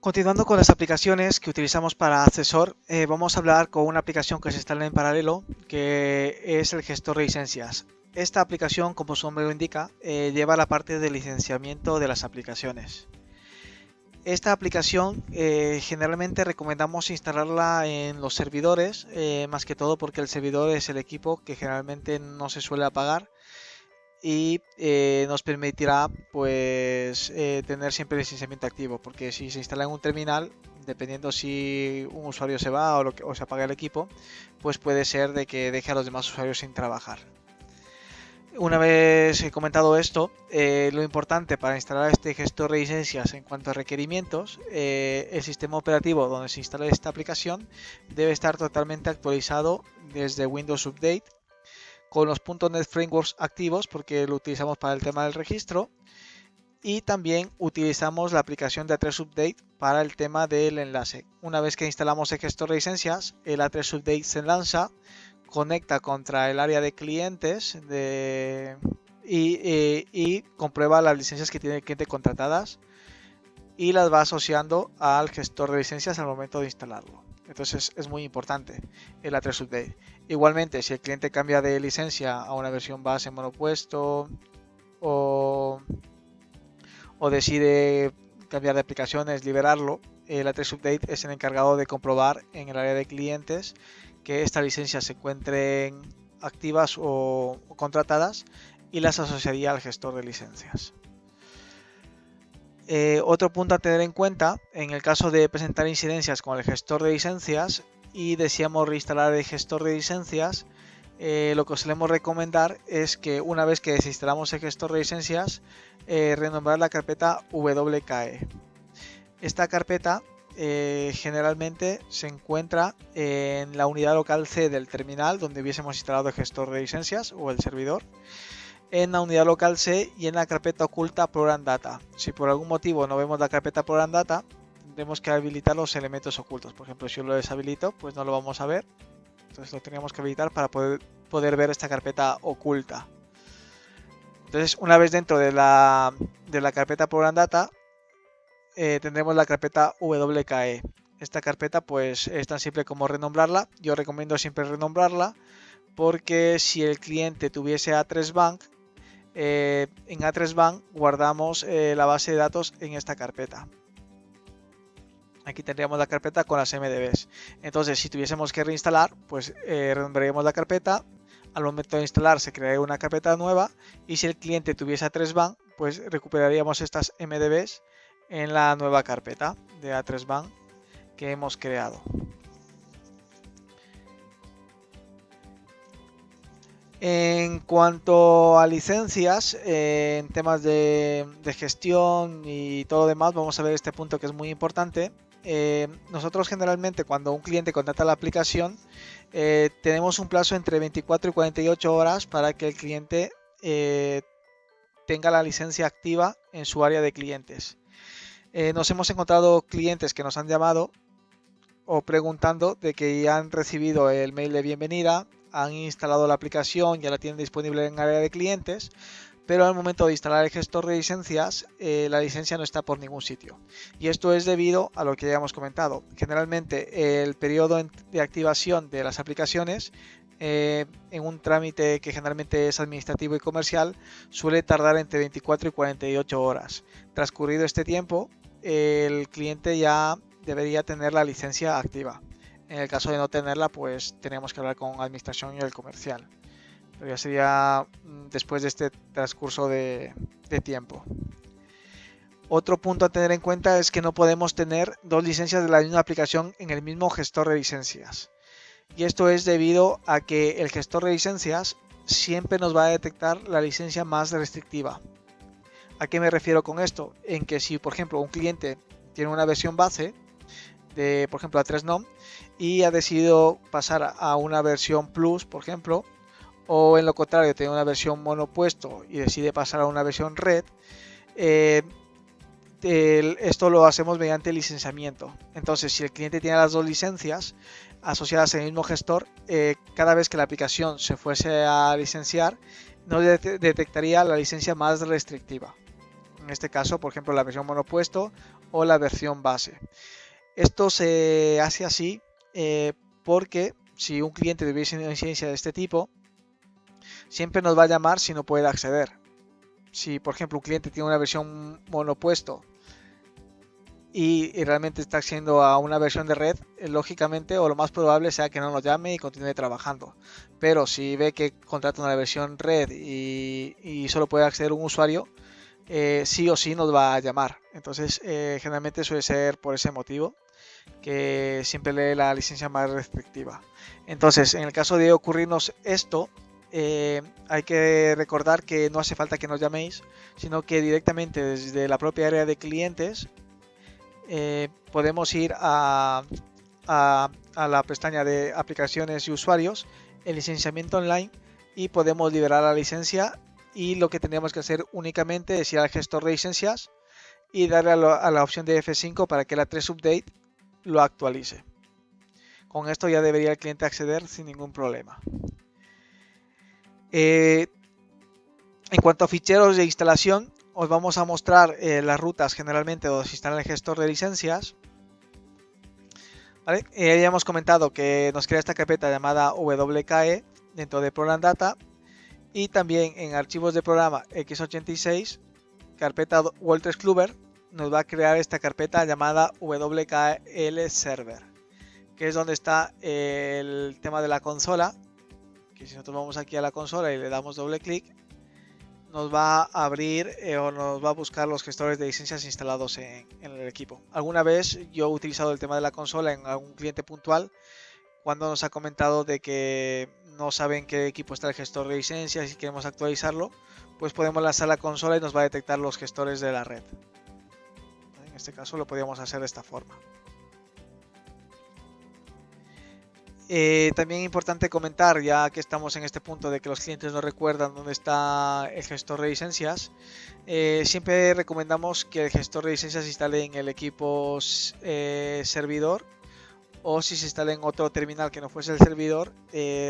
Continuando con las aplicaciones que utilizamos para Accessor, vamos a hablar con una aplicación que se instala en paralelo, que es el gestor de licencias. Esta aplicación, como su nombre lo indica, lleva la parte de licenciamiento de las aplicaciones. Esta aplicación generalmente recomendamos instalarla en los servidores, más que todo porque el servidor es el equipo que generalmente no se suele apagar y nos permitirá pues tener siempre el licenciamiento activo, porque si se instala en un terminal, dependiendo si un usuario se va o se apaga el equipo, pues puede ser de que deje a los demás usuarios sin trabajar. Una vez comentado esto, lo importante para instalar este gestor de licencias en cuanto a requerimientos, el sistema operativo donde se instala esta aplicación debe estar totalmente actualizado desde Windows Update con los .NET Frameworks activos porque lo utilizamos para el tema del registro y también utilizamos la aplicación de A3 Update para el tema del enlace. Una vez que instalamos el gestor de licencias, el A3 Update se lanza, conecta contra el área de clientes y comprueba las licencias que tiene el cliente contratadas y las va asociando al gestor de licencias al momento de instalarlo. Entonces es muy importante el A3 Update. Igualmente, si el cliente cambia de licencia a una versión base monopuesto o, o decide cambiar de aplicaciones, liberarlo, el A3 Update es el encargado de comprobar en el área de clientes que estas licencias se encuentren activas o contratadas y las asociaría al gestor de licencias. Otro punto a tener en cuenta, en el caso de presentar incidencias con el gestor de licencias y deseamos reinstalar el gestor de licencias, lo que solemos recomendar es que una vez que desinstalamos el gestor de licencias, renombrar la carpeta WKE. Esta carpeta generalmente se encuentra en la unidad local C del terminal donde hubiésemos instalado el gestor de licencias o el servidor, en la unidad local C y en la carpeta oculta Program Data. Si por algún motivo no vemos la carpeta Program Data, tendremos que habilitar los elementos ocultos. Por ejemplo, si yo lo deshabilito, pues no lo vamos a ver. Entonces lo teníamos que habilitar para poder ver esta carpeta oculta. Entonces, una vez dentro de la carpeta Program Data, tendremos la carpeta WKE. Esta carpeta pues es tan simple como renombrarla. Yo recomiendo siempre renombrarla porque si el cliente tuviese A3 Bank, en A3 Bank guardamos la base de datos en esta carpeta. Aquí tendríamos la carpeta con las MDBs. Entonces, si tuviésemos que reinstalar, pues renombraríamos la carpeta. Al momento de instalar se crearía una carpeta nueva y si el cliente tuviese A3 Bank, pues recuperaríamos estas MDBs en la nueva carpeta de A3 Bank que hemos creado. En cuanto a licencias, en temas de gestión y todo lo demás, vamos a ver este punto que es muy importante. Nosotros generalmente cuando un cliente contrata la aplicación, tenemos un plazo entre 24 y 48 horas para que el cliente tenga la licencia activa en su área de clientes. Nos hemos encontrado clientes que nos han llamado o preguntando de que ya han recibido el mail de bienvenida, han instalado la aplicación, ya la tienen disponible en área de clientes, pero al momento de instalar el gestor de licencias, la licencia no está por ningún sitio. Y esto es debido a lo que ya hemos comentado. Generalmente el periodo de activación de las aplicaciones en un trámite que generalmente es administrativo y comercial suele tardar entre 24 y 48 horas. Transcurrido este tiempo, el cliente ya debería tener la licencia activa. En el caso de no tenerla, pues tenemos que hablar con administración y el comercial. Pero ya sería después de este transcurso de tiempo. Otro punto a tener en cuenta es que no podemos tener dos licencias de la misma aplicación en el mismo gestor de licencias. Y esto es debido a que el gestor de licencias siempre nos va a detectar la licencia más restrictiva. ¿A qué me refiero con esto? En que si, por ejemplo, un cliente tiene una versión base de, por ejemplo, A3NOM y ha decidido pasar a una versión Plus, por ejemplo, o en lo contrario, tiene una versión monopuesto y decide pasar a una versión Red, esto lo hacemos mediante licenciamiento. Entonces, si el cliente tiene las dos licencias asociadas al mismo gestor, cada vez que la aplicación se fuese a licenciar, nos detectaría la licencia más restrictiva. En este caso, por ejemplo, la versión monopuesto o la versión base. Esto se hace así porque si un cliente tuviese una incidencia de este tipo, siempre nos va a llamar si no puede acceder. Si, por ejemplo, un cliente tiene una versión monopuesto y realmente está accediendo a una versión de red, lógicamente o lo más probable sea que no nos llame y continúe trabajando. Pero si ve que contrata una versión red y solo puede acceder un usuario, sí o sí nos va a llamar. Entonces, generalmente suele ser por ese motivo que siempre lee la licencia más restrictiva. Entonces, en el caso de ocurrirnos esto, hay que recordar que no hace falta que nos llaméis, sino que directamente desde la propia área de clientes podemos ir a la pestaña de aplicaciones y usuarios, el licenciamiento online, y podemos liberar la licencia, y lo que tenemos que hacer únicamente es ir al gestor de licencias y darle a la opción de F5 para que la 3 Update lo actualice. Con esto ya debería el cliente acceder sin ningún problema. En cuanto a ficheros de instalación, os vamos a mostrar las rutas generalmente donde se instala el gestor de licencias. ¿Vale? Ya hemos comentado que nos crea esta carpeta llamada WKE dentro de Program Data, y también en archivos de programa x86, carpeta Wolters Kluwer, nos va a crear esta carpeta llamada WKL Server, que es donde está el tema de la consola, que si nosotros vamos aquí a la consola y le damos doble clic, nos va a abrir o nos va a buscar los gestores de licencias instalados en el equipo. Alguna vez yo he utilizado el tema de la consola en algún cliente puntual cuando nos ha comentado de que no saben qué equipo está el gestor de licencias y queremos actualizarlo, pues podemos lanzar la consola y nos va a detectar los gestores de la red. En este caso lo podríamos hacer de esta forma. También importante comentar, ya que estamos en este punto de que los clientes no recuerdan dónde está el gestor de licencias, siempre recomendamos que el gestor de licencias se instale en el equipo servidor, o si se instala en otro terminal que no fuese el servidor,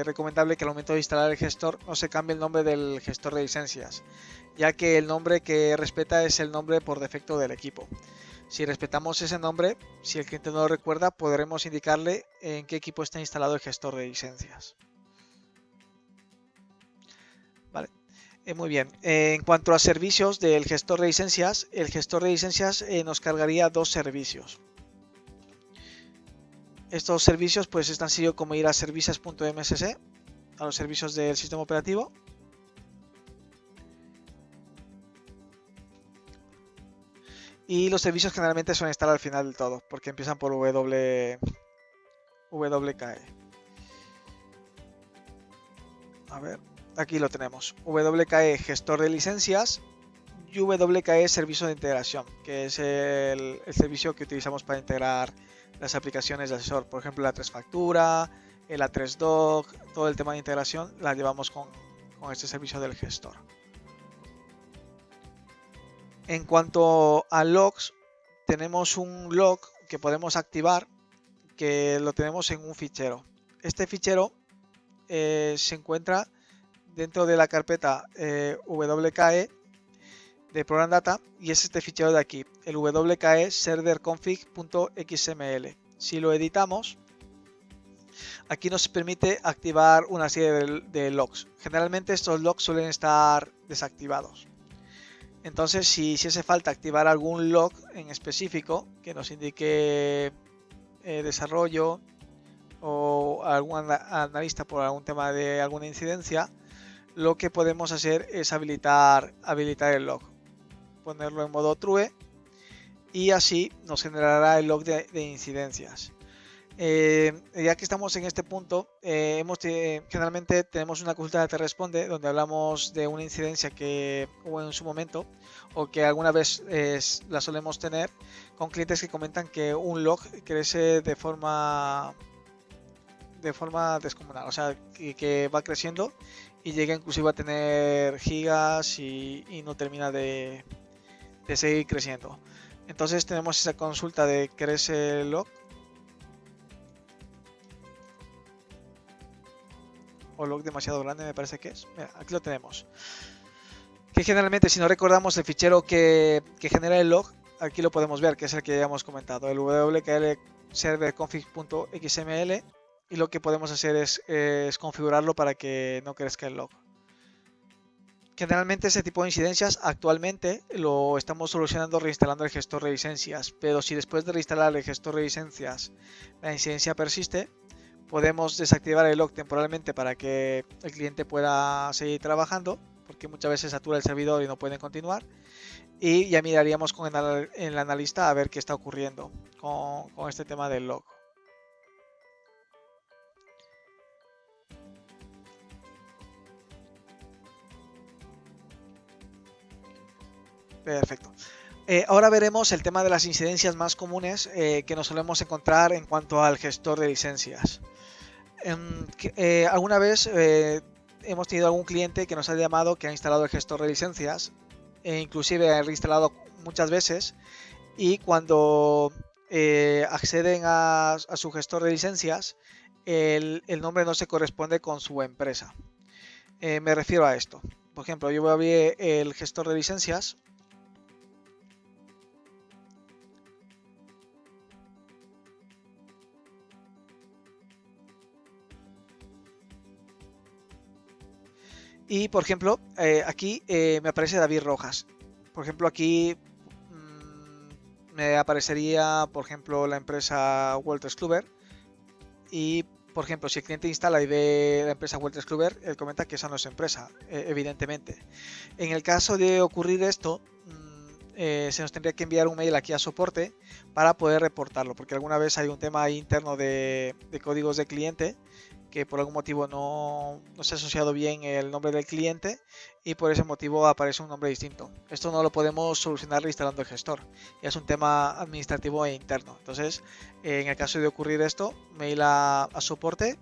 recomendable que al momento de instalar el gestor no se cambie el nombre del gestor de licencias, ya que el nombre que respeta es el nombre por defecto del equipo. Si respetamos ese nombre, si el cliente no lo recuerda, podremos indicarle en qué equipo está instalado el gestor de licencias. Vale. Muy bien. En cuanto a servicios del gestor de licencias, el gestor de licencias nos cargaría dos servicios. Estos servicios pues es tan sencillo como ir a servicios.msc, a los servicios del sistema operativo. Y los servicios generalmente suelen estar al final del todo, porque empiezan por WKE. A ver, aquí lo tenemos. WKE gestor de licencias y WKE servicio de integración, que es el servicio que utilizamos para integrar las aplicaciones de asesor. Por ejemplo, la 3 Factura, el A3 Doc, todo el tema de integración la llevamos con este servicio del gestor. En cuanto a logs, tenemos un log que podemos activar, que lo tenemos en un fichero. Este fichero se encuentra dentro de la carpeta WKE de Program Data, y es este fichero de aquí, el WKE serverconfig.xml. Si lo editamos, aquí nos permite activar una serie de logs. Generalmente estos logs suelen estar desactivados. Entonces, si hace falta activar algún log en específico que nos indique desarrollo o algún analista por algún tema de alguna incidencia, lo que podemos hacer es habilitar el log, ponerlo en modo true, y así nos generará el log de incidencias. Ya que estamos en este punto, generalmente tenemos una consulta de Te Responde donde hablamos de una incidencia que hubo en su momento o que alguna vez la solemos tener con clientes que comentan que un log crece de forma descomunal, o sea, que va creciendo y llega inclusive a tener gigas y no termina de seguir creciendo. Entonces tenemos esa consulta de crece el log o log demasiado grande, me parece que es. Mira, aquí lo tenemos. Que generalmente, si no recordamos el fichero que genera el log, aquí lo podemos ver, que es el que ya hemos comentado, el wkl serverconfig.xml, y lo que podemos hacer es configurarlo para que no crezca el log. Generalmente este tipo de incidencias actualmente lo estamos solucionando reinstalando el gestor de licencias, pero si después de reinstalar el gestor de licencias la incidencia persiste, podemos desactivar el log temporalmente para que el cliente pueda seguir trabajando, porque muchas veces satura el servidor y no pueden continuar, y ya miraríamos con el analista a ver qué está ocurriendo con este tema del log. Perfecto. Ahora veremos el tema de las incidencias más comunes que nos solemos encontrar en cuanto al gestor de licencias. Alguna vez hemos tenido algún cliente que nos ha llamado que ha instalado el gestor de licencias, e inclusive ha reinstalado muchas veces, y cuando acceden a su gestor de licencias, el nombre no se corresponde con su empresa. Me refiero a esto. Por ejemplo, yo voy a abrir el gestor de licencias. Y por ejemplo, aquí me aparece David Rojas. Por ejemplo, aquí me aparecería, por ejemplo, la empresa Wolters Kluwer. Y, por ejemplo, si el cliente instala y ve la empresa Wolters Kluwer, él comenta que esa no es su empresa, evidentemente. En el caso de ocurrir esto, se nos tendría que enviar un mail aquí a soporte para poder reportarlo, porque alguna vez hay un tema interno de códigos de cliente que por algún motivo no se ha asociado bien el nombre del cliente y por ese motivo aparece un nombre distinto. Esto no lo podemos solucionar reinstalando el gestor, ya es un tema administrativo e interno. Entonces, en el caso de ocurrir esto, mail a soporte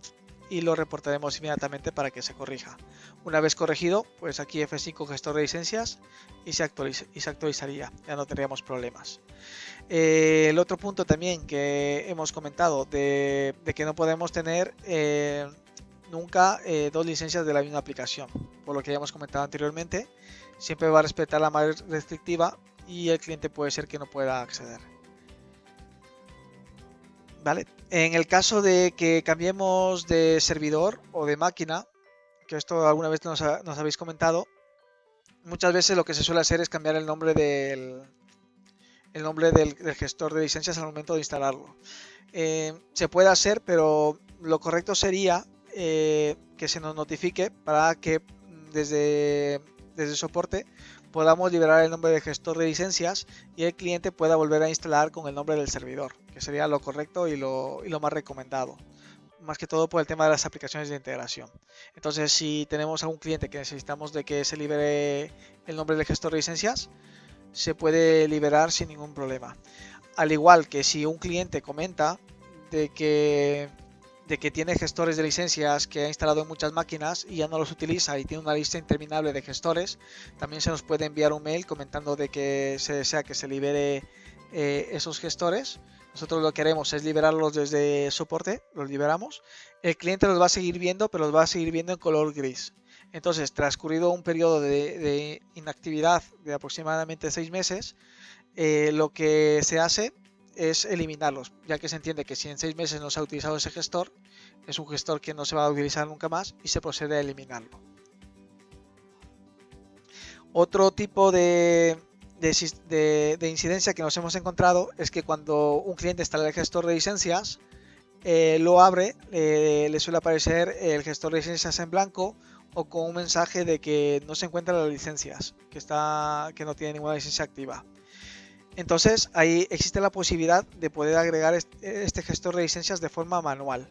y lo reportaremos inmediatamente para que se corrija. Una vez corregido, pues aquí F5 gestor de licencias y se actualizaría, ya no tendríamos problemas. El otro punto también que hemos comentado de que no podemos tener nunca dos licencias de la misma aplicación, por lo que ya hemos comentado anteriormente, siempre va a respetar la más restrictiva y el cliente puede ser que no pueda acceder. ¿Vale? En el caso de que cambiemos de servidor o de máquina, que esto alguna vez nos habéis comentado, muchas veces lo que se suele hacer es cambiar el nombre del gestor de licencias al momento de instalarlo. Se puede hacer, pero lo correcto sería que se nos notifique para que desde soporte podamos liberar el nombre del gestor de licencias y el cliente pueda volver a instalar con el nombre del servidor, que sería lo correcto y lo más recomendado, más que todo por el tema de las aplicaciones de integración. Entonces, si tenemos algún cliente que necesitamos de que se libere el nombre del gestor de licencias, se puede liberar sin ningún problema. Al igual que si un cliente comenta de que tiene gestores de licencias que ha instalado en muchas máquinas y ya no los utiliza y tiene una lista interminable de gestores, también se nos puede enviar un mail comentando de que se desea que se libere esos gestores. Nosotros lo que haremos es liberarlos desde soporte, los liberamos. El cliente los va a seguir viendo, pero los va a seguir viendo en color gris. Entonces, transcurrido un periodo de inactividad de aproximadamente 6 meses, lo que se hace es eliminarlos, ya que se entiende que si en 6 meses no se ha utilizado ese gestor, es un gestor que no se va a utilizar nunca más y se procede a eliminarlo. Otro tipo de incidencia que nos hemos encontrado es que cuando un cliente instala el gestor de licencias, lo abre, le suele aparecer el gestor de licencias en blanco o con un mensaje de que no se encuentran las licencias, que no tiene ninguna licencia activa. Entonces ahí existe la posibilidad de poder agregar este gestor de licencias de forma manual.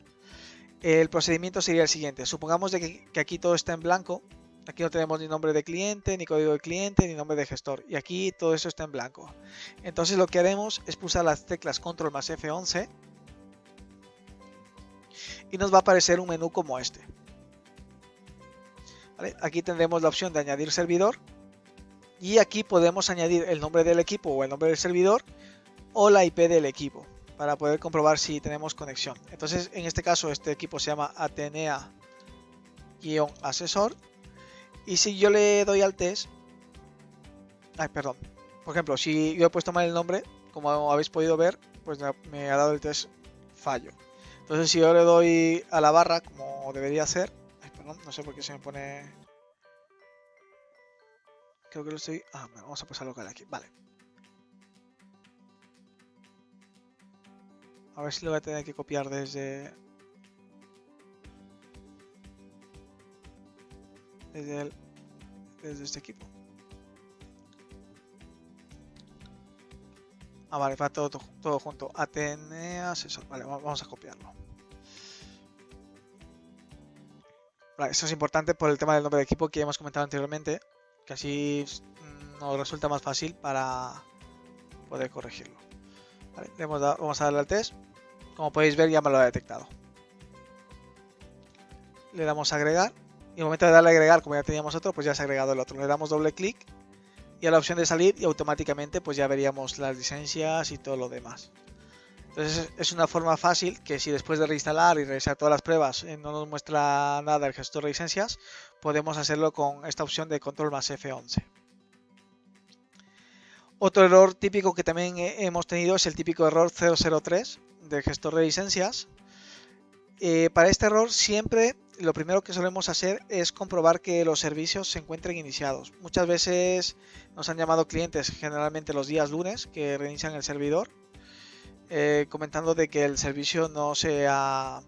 El procedimiento sería el siguiente: supongamos que aquí todo está en blanco, aquí no tenemos ni nombre de cliente, ni código de cliente, ni nombre de gestor, y aquí todo eso está en blanco. Entonces lo que haremos es pulsar las teclas control más F11 y nos va a aparecer un menú como este. ¿Vale? Aquí tendremos la opción de añadir servidor y aquí podemos añadir el nombre del equipo o el nombre del servidor o la IP del equipo para poder comprobar si tenemos conexión. Entonces, en este caso, este equipo se llama Atenea-asesor y si yo le doy al test, Ay, perdón. Por ejemplo, si yo he puesto mal el nombre, como habéis podido ver, pues me ha dado el test fallo. Entonces, si yo le doy a la barra, como debería ser, ay, perdón, no sé por qué se me pone. Creo que lo estoy. Ah, bueno, vamos a pasar local aquí. Vale. A ver si lo voy a tener que copiar desde este equipo. Ah, vale, va todo junto. Ateneas, eso. Vale, vamos a copiarlo. Vale, eso es importante por el tema del nombre de equipo que hemos comentado anteriormente, que así nos resulta más fácil para poder corregirlo. Vale, vamos a darle al test. Como podéis ver, ya me lo ha detectado. Le damos a agregar. Y al momento de darle a agregar, como ya teníamos otro, pues ya se ha agregado el otro. Le damos doble clic y a la opción de salir y automáticamente pues ya veríamos las licencias y todo lo demás. Entonces es una forma fácil que si después de reinstalar y realizar todas las pruebas no nos muestra nada el gestor de licencias, podemos hacerlo con esta opción de control más F11. Otro error típico que también hemos tenido es el típico error 003 del gestor de licencias. Para este error siempre lo primero que solemos hacer es comprobar que los servicios se encuentren iniciados. Muchas veces nos han llamado clientes, generalmente los días lunes, que reinician el servidor, comentando de que el servicio no sea...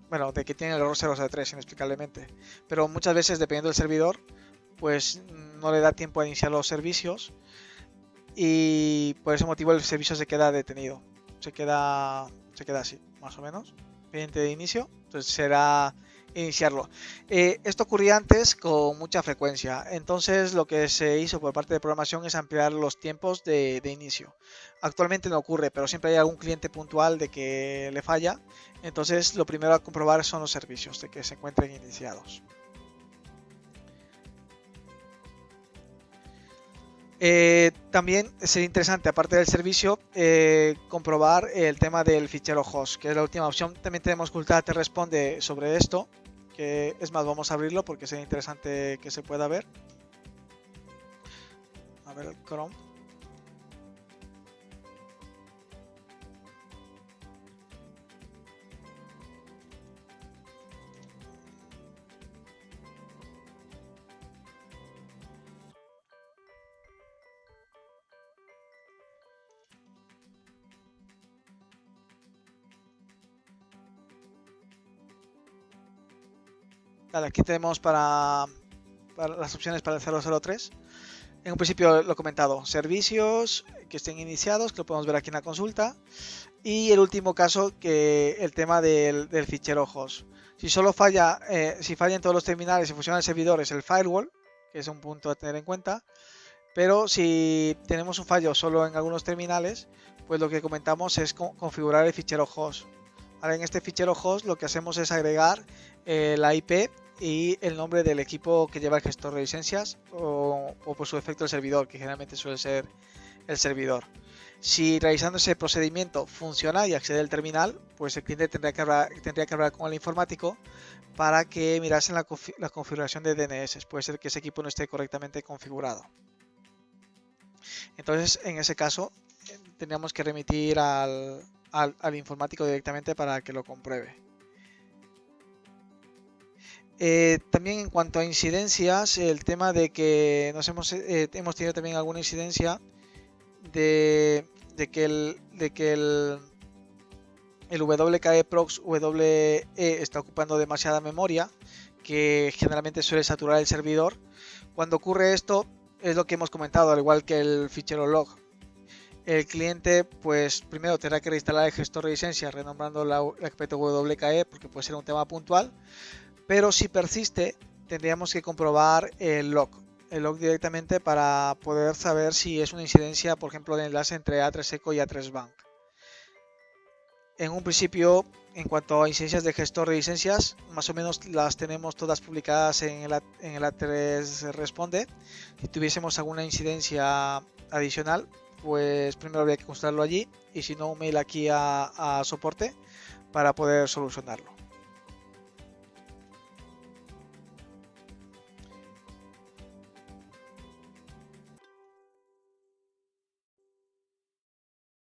Bueno, de que tiene el error 003 inexplicablemente. Pero muchas veces, dependiendo del servidor, pues no le da tiempo a iniciar los servicios y por ese motivo el servicio se queda detenido. Se queda así, más o menos, pendiente de inicio. Entonces será iniciarlo. Esto ocurría antes con mucha frecuencia. Entonces lo que se hizo por parte de programación es ampliar los tiempos de inicio. Actualmente no ocurre, pero siempre hay algún cliente puntual de que le falla. Entonces lo primero a comprobar son los servicios, de que se encuentren iniciados. También sería interesante, aparte del servicio, comprobar el tema del fichero host, que es la última opción. También tenemos Cultara te responde sobre esto, que es más, vamos a abrirlo porque sería interesante que se pueda ver. A ver el Chrome. Vale, aquí tenemos para las opciones para el 003. En un principio lo he comentado, servicios que estén iniciados, que lo podemos ver aquí en la consulta. Y el último caso, que el tema del fichero host. Si solo falla, si falla en todos los terminales y funciona el servidor, es el firewall, que es un punto a tener en cuenta. Pero si tenemos un fallo solo en algunos terminales, pues lo que comentamos es configurar el fichero host. Ahora en este fichero host lo que hacemos es agregar la IP y el nombre del equipo que lleva el gestor de licencias o por su defecto el servidor, que generalmente suele ser el servidor. Si realizando ese procedimiento funciona y accede al terminal, pues el cliente tendría que hablar con el informático para que mirasen la configuración de DNS. Puede ser que ese equipo no esté correctamente configurado. Entonces, en ese caso, tendríamos que remitir al informático directamente para que lo compruebe. También en cuanto a incidencias, el tema de que hemos tenido también alguna incidencia de que el WKE Prox WE está ocupando demasiada memoria, que generalmente suele saturar el servidor. Cuando ocurre esto, es lo que hemos comentado, al igual que el fichero log. El cliente, pues primero tendrá que reinstalar el gestor de licencias renombrando la carpeta WKE porque puede ser un tema puntual, pero si persiste, tendríamos que comprobar el log directamente para poder saber si es una incidencia, por ejemplo, de enlace entre A3Eco y A3Bank. En un principio, en cuanto a incidencias de gestor de licencias, más o menos las tenemos todas publicadas en el A3 Responde. Si tuviésemos alguna incidencia adicional, pues primero habría que consultarlo allí y si no, un mail aquí a soporte para poder solucionarlo.